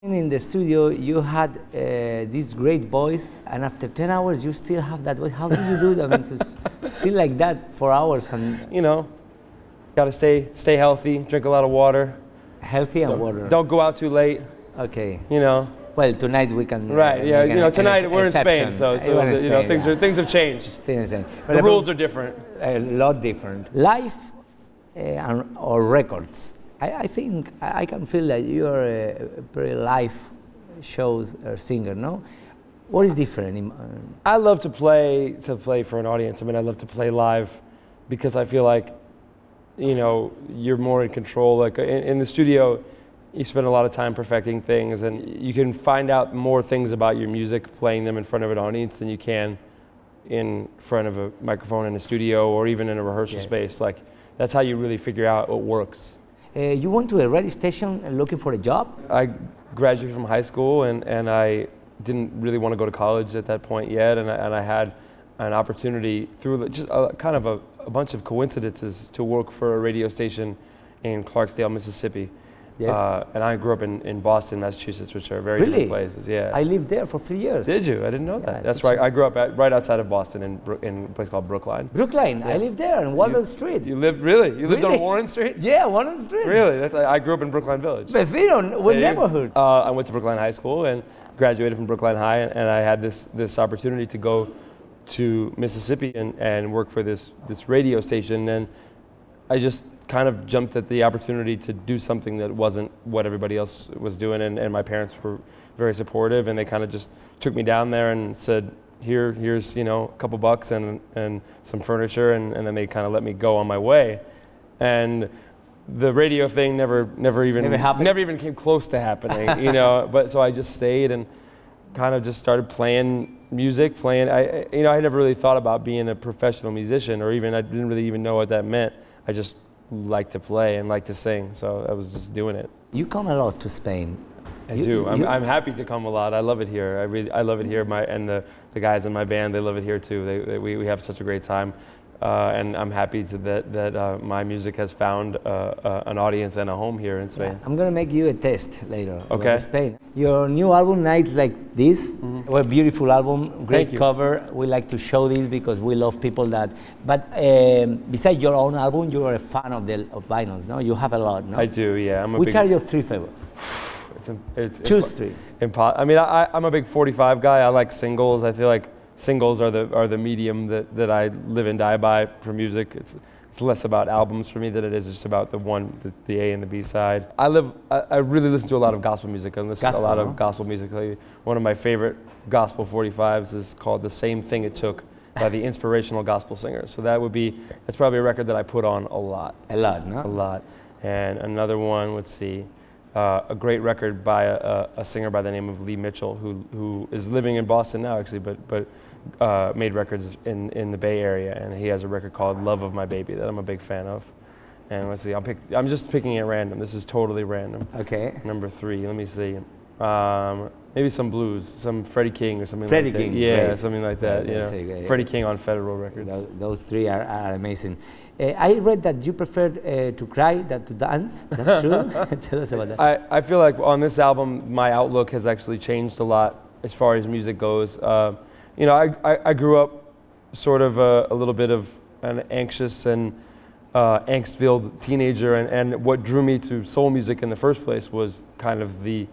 In the studio, you had this great voice, and after 10 hours, you still have that voice. How did you do that? I mean, to sing like that for hours and... You know, gotta stay healthy, drink a lot of water. Healthy and water. Don't go out too late. Okay. You know. Well, tonight we can... Right, yeah, you know, tonight we're in Spain, so you know, things have changed. The rules are different. A lot different. Live or records. I think I can feel that you are a very live shows singer, no? What is different? I love to play for an audience. I mean, I love to play live because I feel like, you know, you're more in control. Like in the studio, you spend a lot of time perfecting things, and you can find out more things about your music playing them in front of an audience than you can in front of a microphone in a studio or even in a rehearsal space. Like, that's how you really figure out what works. You went to a radio station looking for a job? I graduated from high school and I didn't really want to go to college at that point yet, and I had an opportunity through just kind of a bunch of coincidences to work for a radio station in Clarksdale, Mississippi. Yes. And I grew up in Boston, Massachusetts, which are very different places. Yeah. I lived there for 3 years. Did you? I didn't know that. That's right. I grew up right outside of Boston in a place called Brookline. Brookline. Yeah. I lived there on Walnut Street. You lived really? You lived on Warren Street? Yeah, Walnut Street. Really? I grew up in Brookline Village. Vecino, what neighborhood? I went to Brookline High School and graduated from Brookline High, and I had this opportunity to go to Mississippi and work for this radio station, and I just kind of jumped at the opportunity to do something that wasn't what everybody else was doing, and my parents were very supportive, and they kind of just took me down there and said, here's you know, a couple bucks and some furniture, and then they kind of let me go on my way. And the radio thing never even came close to happening, you know. But so I just stayed and kind of just started playing music. I never really thought about being a professional musician, or I didn't really even know what that meant. I just like to play and like to sing, so I was just doing it. You come a lot to Spain. I do. I'm happy to come a lot. I love it here. I love it here. And the guys in my band, they love it here too. We have such a great time, and I'm happy that my music has found an audience and a home here in Spain. Yeah, I'm gonna make you a test later. Okay. About Spain. Your new album, Nights Like This, a beautiful album, great cover. We like to show this because we love people that. But besides your own album, you are a fan of vinyls, no? You have a lot, no? I do, yeah. Which are your three favorites? Choose three. I mean, I'm a big 45 guy. I like singles. I feel like singles are the medium that I live and die by for music. It's less about albums for me than it is just about the A and the B side. I really listen to a lot of gospel music. I listen to a lot of gospel music. Like, one of my favorite gospel 45s is called "The Same Thing It Took" by the Inspirational Gospel Singers. So that's probably a record that I put on a lot. A lot, no? A lot. And another one, let's see. A great record by a singer by the name of Lee Mitchell, who is living in Boston now, actually, but made records in the Bay Area, and he has a record called "Love of My Baby" that I'm a big fan of. And let's see, I'm just picking at random. This is totally random. Okay. Number 3, let me see. Maybe some blues, some Freddie King or something Freddie like that. King, yeah, great. Something like that. Yeah. Freddie King on Federal Records. Those three are amazing. I read that you prefer to cry than to dance. That's true? Tell us about that. I feel like on this album, my outlook has actually changed a lot as far as music goes. You know, I grew up sort of a little bit of an anxious and angst-filled teenager, and what drew me to soul music in the first place was kind of the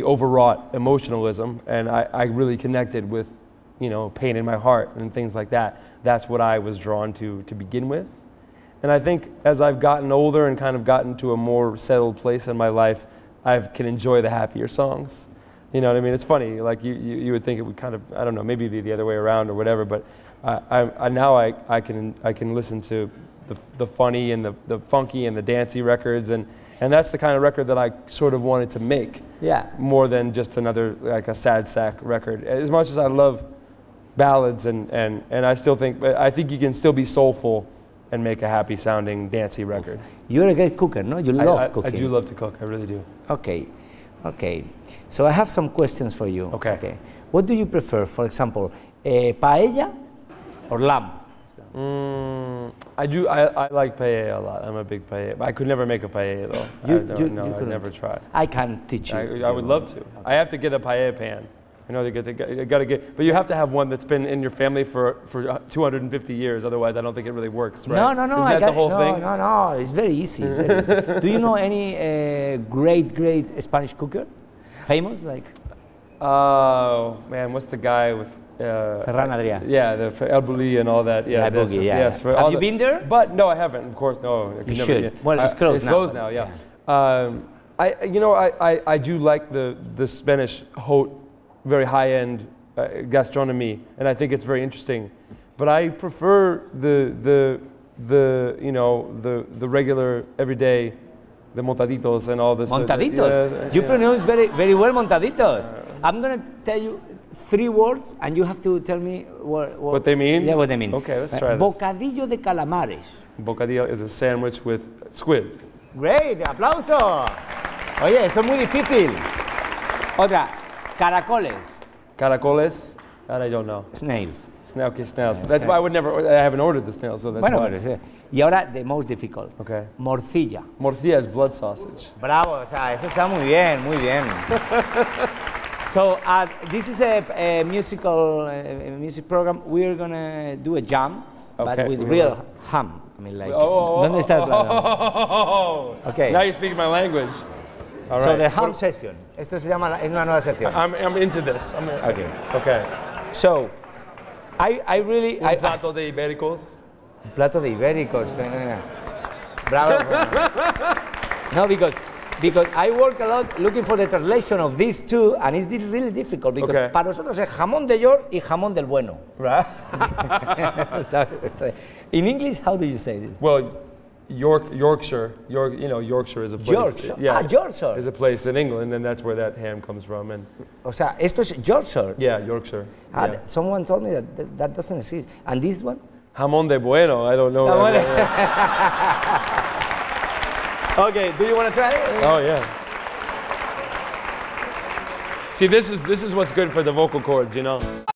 overwrought emotionalism, and I really connected with, you know, pain in my heart and things like that. That's what I was drawn to begin with. And I think as I've gotten older and kind of gotten to a more settled place in my life, I can enjoy the happier songs. You know what I mean? It's funny, like you would think it would kind of, I don't know, maybe be the other way around or whatever, but now I can listen to the funny and the funky and the dancey records, and that's the kind of record that I sort of wanted to make. Yeah. More than just another, like a sad sack record. As much as I love ballads and I think you can still be soulful and make a happy sounding dancey record. You're a great cooker, no? You love cooking. I do love to cook, I really do. Okay. So I have some questions for you. Okay. What do you prefer, for example, paella or lamb? I do. I like paella a lot. I'm a big paella. I could never make a paella though. I'd never try. I can teach you. I would love to. Okay. I have to get a paella pan. You know, you got to get, but you have to have one that's been in your family for 250 years. Otherwise, I don't think it really works, right? No. Isn't that the whole thing? No. It's very easy. It's very easy. Do you know any great Spanish cooker? Famous, like? Oh man, what's the guy with? Ferran Adrià. Yeah, the El Bulli and all that. Yeah, yeah. Yes. Have you been there? But no, I haven't. Of course, no. You should. Yeah. Well, it's closed now. It's closed now. Yeah. I do like the Spanish haute, very high-end gastronomy, and I think it's very interesting. But I prefer the regular everyday, the montaditos and all this. Montaditos. You pronounce very well montaditos. I'm gonna tell you 3 words, and you have to tell me what they mean. Yeah, what they mean. Okay, let's try this. Bocadillo de calamares. Bocadillo is a sandwich with squid. Great, aplauso. Oye, eso es muy difícil. Otra, caracoles. Caracoles? That I don't know. Snails. Snails. That's why I haven't ordered the snails, so that's why. Y ahora, the most difficult. Okay. Morcilla. Morcilla is blood sausage. Bravo, o sea, eso está muy bien, muy bien. So, this is a music program. We're gonna do a jam, but with real ham. I mean, like, ¿dónde está el Okay. Now you're speaking my language. All right. So the ham session. Esto se llama, es una nueva sección. I'm into this. Okay. So, I really... Un plato de ibéricos. Un plato de ibéricos. Bravo. No, because I work a lot looking for the translation of these two, and it's really difficult, because para nosotros es jamón de York y jamón del bueno. Right. In English, how do you say this? Well, Yorkshire. Yorkshire is a place. Yorkshire. Yeah, Yorkshire is a place in England, and that's where that ham comes from. And o sea, esto es Yorkshire. Yeah, Yorkshire. Yeah. Someone told me that doesn't exist. And this one? Jamón de bueno. I don't know. Okay, do you want to try it? Oh yeah. See, this is what's good for the vocal cords, you know.